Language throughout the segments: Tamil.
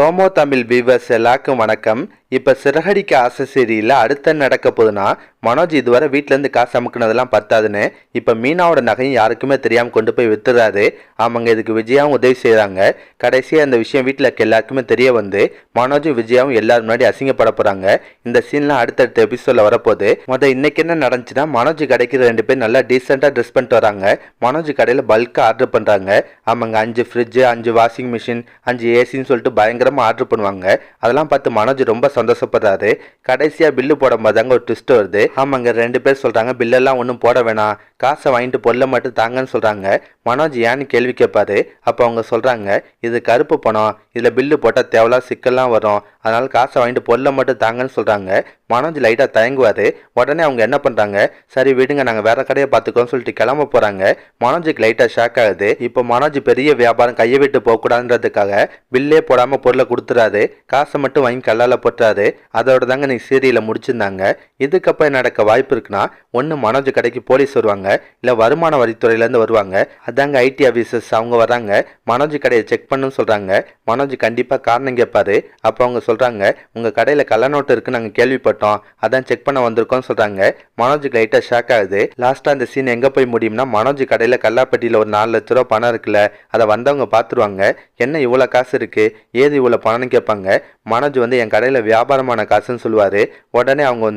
ப்ரோமோ தமிழ் வியூவர்ஸ் எல்லாருக்கும் வணக்கம். இப்போ சிறகடிக்க ஆசை சீரியலில் அடுத்த நடக்க போகுதுன்னா, மனோஜ் இதுவரை வீட்டிலேருந்து காசு அமுக்குனதெல்லாம் பத்தாதுன்னு இப்போ மீனாவோட நகையும் யாருக்குமே தெரியாமல் கொண்டு போய் வித்துறாரு. அவங்க இதுக்கு விஜயாவும் உதவி செய்கிறாங்க. கடைசியாக இந்த விஷயம் வீட்டில் இருக்க எல்லாருக்குமே தெரிய வந்து மனோஜும் விஜயாவும் எல்லாரும் முன்னாடி அசிங்கப்பட போகிறாங்க. இந்த சீன்லாம் அடுத்தடுத்த எபிசோடில் வரப்போகுது. இன்னைக்கு என்ன நடந்துச்சுன்னா, மனோஜ் கடைக்கு 2 பேர் நல்லா டீசெண்டாக ட்ரெஸ் பண்ணிட்டு வராங்க. மனோஜ் கடையில் பல்காக ஆர்டர் பண்ணுறாங்க. அவங்க 5 ஃப்ரிட்ஜு, 5 வாஷிங் மிஷின், 5 ஏசின்னு சொல்லிட்டு பயங்கரமாக ஆர்டர் பண்ணுவாங்க. அதெல்லாம் பார்த்து மனோஜ் ரொம்ப சந்தோஷப்படுறாரு. கடைசியாக பில்லு போடும்போது தாங்க ஒரு ட்விஸ்ட் வருது. ஆமாங்க, 2 பேர் சொல்கிறாங்க பில்லெல்லாம் ஒன்றும் போட வேணாம், காசை வாங்கிட்டு பொருளை மட்டும் தாங்கன்னு சொல்கிறாங்க. மனோஜ் ஏன்னு கேள்வி கேட்பாரு. அப்போ அவங்க சொல்கிறாங்க, இது கருப்பு பணம், இதில் பில்லு போட்டால் தேவையில்லா சிக்கல்லாம் வரும், அதனால் காசை வாங்கிட்டு பொருளை மட்டும் தாங்கன்னு சொல்கிறாங்க. மனோஜ் லைட்டாக தயங்குவார். உடனே அவங்க என்ன பண்ணுறாங்க, சரி விடுங்க நாங்கள் வேற கடையை பார்த்துக்கோன்னு சொல்லிட்டு கிளம்ப போகிறாங்க. மனோஜுக்கு லைட்டாக ஷாக் ஆகுது. இப்போ மனோஜ் பெரிய வியாபாரம் கையை விட்டு போகக்கூடாதுன்றதுக்காக பில்லே போடாமல் பொருளை கொடுத்துறாரு. காசை மட்டும் வாங்கி கல்லால் போட்டுறாரு. அதோட தாங்க நீ சீரியலை முடிச்சிருந்தாங்க. இதுக்கப்புறம் நடக்க வாய்ப்பு இருக்குன்னா, ஒன்று மனோஜ் கடைக்கு போலீஸ் வருவாங்க, இல்லை வருமான வரித்துறையிலேருந்து வருவாங்க. அதாங்க ஐடி ஆஃபீஸர்ஸ் அவங்க வராங்க. மனோஜ் கடையை செக் பண்ணுன்னு சொல்கிறாங்க. மனோஜ் கண்டிப்பாக காரணம் கேட்பாரு. அப்போ அவங்க சொல்கிறாங்க, உங்கள் கடையில் கள்ள நோட்டு இருக்குன்னு நாங்கள் கேள்விப்பட்டோம், அதான் செக் பண்ண வந்திருக்கோம்னு சொல்கிறாங்க. மனோஜுக்கு லைட்டாக ஷாக் ஆகுது. லாஸ்ட்டாக அந்த சீன் எங்கே போய் முடியும்னா, மனோஜ் கடையில் கல்லாப்பட்டியில் ஒரு 4 லட்ச ரூபா பணம் இருக்குல்ல, அதை வந்தவங்க பார்த்துருவாங்க. என்ன இவ்வளோ காசு இருக்குது, ஏது இவ்வளோ பணம்னு கேட்பாங்க. மனோஜ் என் கடையில் வியாபாரமான காசுன்னு சொல்லுவார். உடனே அவங்க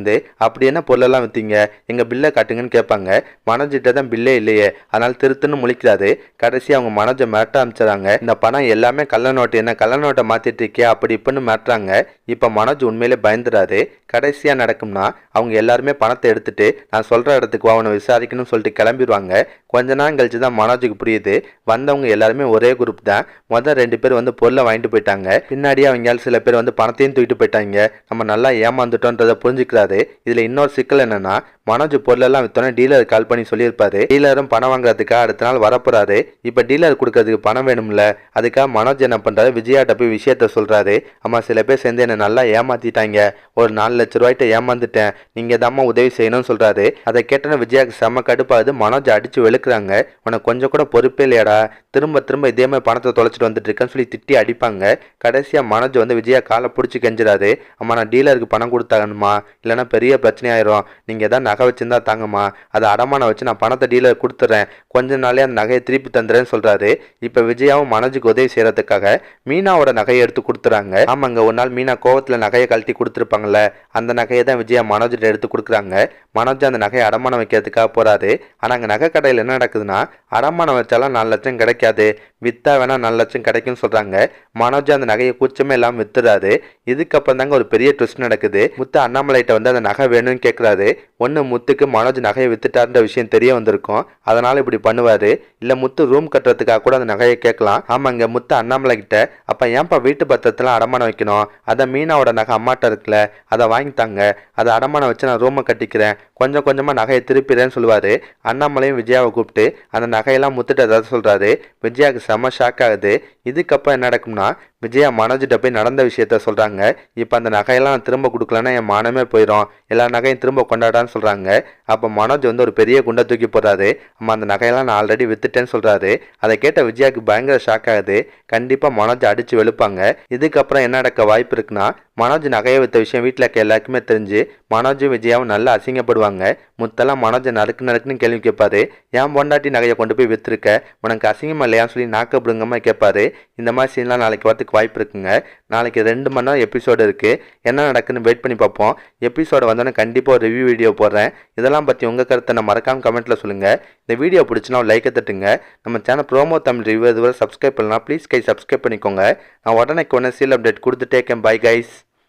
அப்படி என்ன பொருளெல்லாம் விற்றீங்க, எங்கள் பில்லை காட்டுங்கன்னு கேட்பாங்க. மனோஜிட்ட தான் பில்லே இல்லையே, அதனால் திருத்துன்னு முழிக்கிறாரு. கடைசி அவங்க மனோஜை மிரட்ட ஆரம்பிச்சிடறாங்க. இந்த பணம் எல்லாமே கள்ள நோட்டு, என்ன கள்ள நோட்டை மாற்றிட்டு இருக்கே அப்படி இப்படின்னு மிரட்டுறாங்க. இப்போ மனோஜ் உண்மையிலே பயந்துறாரு. கடைசியாக நடக்கும்னா, அவங்க எல்லாருமே பணத்தை எடுத்துட்டு நான் சொல்கிற இடத்துக்கு அவனை விசாரிக்கணும்னு சொல்லிட்டு கிளம்பிடுவாங்க. கொஞ்ச நேரம் கழிச்சு தான் மனோஜுக்கு புரியுது, வந்தவங்க எல்லாருமே ஒரே குரூப் தான். முதல் 2 பேர் பொருளை வாங்கிட்டு போயிட்டாங்க. பின்னாடியே அவங்க சில பேர் பணத்தையும் தூக்கிட்டு போயிட்டாங்க. நம்ம நல்லா ஏமாந்துட்டோன்றதை புரிஞ்சுக்கிறாரு. இதில் இன்னொரு சிக்கல் என்னன்னா, மனோஜ் பொருளெல்லாம் வித்தோன்னே டீலர் கால் பண்ணி சொல்லியிருப்பாரு. டீலரும் பணம் வாங்குறதுக்காக அடுத்த நாள் வரப்போறாரு. இப்போ டீலர் கொடுக்கறதுக்கு பணம் வேணும்ல, அதுக்காக மனோஜ் என்ன பண்ணுறாரு, விஜயாட்ட போய் விஷயத்த சொல்கிறாரு. அம்மா சில பேர் சேர்ந்து என்னை நல்லா ஏமாத்திட்டாங்க, ஒரு 4 லட்ச ரூபாய்ட்ட ஏமாந்துட்டேன், நீங்கள் தாம்மா உதவி செய்யணும்னு சொல்கிறாரு. அதை கேட்டோன்னா விஜயாவுக்கு செம்ம கடுப்பாகுது. மனோஜ் அடித்து வெளுக்குறாங்க. உனக்கு கொஞ்சம் கூட பொறுப்பே இல்லையாடா, திரும்ப திரும்ப இதே மாதிரி பணத்தை தொலைச்சிட்டு வந்துட்டு இருக்கேன்னு சொல்லி திட்டி அடிப்பாங்க. கடைசியாக மனோஜ் விஜயா காலை பிடிச்சி கெஞ்சுறாரு. அம்மா நான் டீலருக்கு பணம் கொடுத்தாங்கம்மா, இல்லைன்னா பெரிய பிரச்சனையாயிரும், நீங்கள் தான் நகை வச்சுருந்தா தாங்கம்மா, அதை அடமானம் வச்சு நான் பணத்தை டீலர் கொடுத்துட்றேன், கொஞ்ச நாளே அந்த நகையை திருப்பி தந்துடுறேன்னு சொல்கிறாரு. இப்போ விஜயாவும் மனோஜுக்கு உதவி செய்கிறதுக்காக மீனாவோட நகையை எடுத்து கொடுத்துறாங்க. ஆமாங்க, ஒரு நாள் மீனா கோவத்தில் நகையை கழட்டி கொடுத்துருப்பாங்கல்ல, அந்த நகையை தான் விஜயா மனோஜிட்ட எடுத்து கொடுக்குறாங்க. மனோஜ் அந்த நகையை அடமானம் வைக்கிறதுக்காக போகிறாரு. ஆனால் அங்கே நகை கடையில் என்ன நடக்குதுன்னா, அடமானம் வச்சாலும் 4 லட்சம் கிடைக்காது, விற்றா வேணா 4 லட்சம் கிடைக்கும்னு சொல்கிறாங்க. மனோஜ் அந்த நகையை கூச்சமே இல்லாமல் வித்துறாரு. இதுக்கப்புறம் தாங்க ஒரு பெரிய ட்விஸ்ட் நடக்குது. முத்து அண்ணாமலைகிட்ட அந்த நகை வேணும்னு கேட்குறாரு. ஒன்று முத்துக்கு மனோஜ் நகையை வித்துட்டாருன்ற விஷயம் தெரிய வந்திருக்கும், அதனால இப்படி பண்ணுவார். இல்லை முத்து ரூம் கட்டுறதுக்காக கூட அந்த நகையை கேட்கலாம். ஆமாங்க, முத்து அண்ணாமலை கிட்ட, அப்போ ஏன்ப்பா வீட்டு பத்திரத்தெல்லாம் அடமானம் வைக்கணும், அதை மீனாவோட நகை அம்மாட்ட இருக்குல்ல, அதை வாங்கித்தாங்க, அதை அடமானம் வச்சு நான் ரூமை கட்டிக்கிறேன், கொஞ்சம் கொஞ்சமாக நகையை திருப்பிடுறேன்னு சொல்லுவார். அண்ணாமலையும் விஜயாவை கூப்பிட்டு அந்த நகையெல்லாம் முத்துட்டு ஏதாவது சொல்கிறாரு. விஜயாவுக்கு செம்ம ஷாக் ஆகுது. இதுக்கப்புறம் என்ன நடக்கும்னா, விஜயா மனோஜிட்ட போய் நடந்த விஷயத்த சொல்கிறாங்க. இப்போ அந்த நகையெல்லாம் நான் திரும்ப கொடுக்கலன்னா என் மானமே போயிடும், எல்லா நகையும் திரும்ப கொண்டாடான்னு சொல்கிறாங்க. அப்போ மனோஜ் ஒரு பெரிய குண்டை தூக்கி போடுறாரு. அம்மா அந்த நகையெல்லாம் நான் ஆல்ரெடி வித்துட்டேன்னு சொல்கிறாரு. அதை கேட்ட விஜயாவுக்கு பயங்கர ஷாக் ஆகுது. கண்டிப்பாக மனோஜ் அடித்து வெளுப்பாங்க. இதுக்கப்புறம் என்ன நடக்க வாய்ப்பு இருக்குன்னா, மனோஜ் நகையை வித்த விஷயம் வீட்டில் இருக்க எல்லாருக்குமே தெரிஞ்சு மனோஜும் விஜயாவும் நல்லா அசிங்கப்படுவாங்க. முத்தெல்லாம் மனோஜை நறுக்குன்னு கேள்வி கேட்பாரு. ஏன் பொண்டாட்டி நகையை கொண்டு போய் விற்றுருக்க, உனக்கு அசிங்கமா இல்லையான்னு சொல்லி நாக்க பிடுங்கம்மா கேட்பாரு. இந்த மாதிரி சீன்லாம் நாளைக்கு வரத்துக்கு வாய்ப்பு இருக்குங்க. நாளைக்கு 2 மணி நேரம் எபிசோடு இருக்குது. என்ன நடக்குன்னு வெயிட் பண்ணி பார்ப்போம். எபிசோடு வந்தோன்னே கண்டிப்பாக ஒரு ரிவ்யூ வீடியோ போடுறேன். இதெல்லாம் பற்றி உங்கள் கருத்தை நான் மறக்காமல் கமெண்ட்டில் சொல்லுங்கள். இந்த வீடியோ பிடிச்சினா ஒரு லைக்கை தட்டுங்க. நம்ம சேனல் ப்ரோமோ தமிழ் ரிவ்யூ இதுவரை சப்ஸ்கிரைப் பண்ணலாம், ப்ளீஸ் சப்ஸ்கிரைப் பண்ணிக்கோங்க. நான் உடனே சீல் அப்டேட் கொடுத்துட்டே இருக்கேன். Bye guys.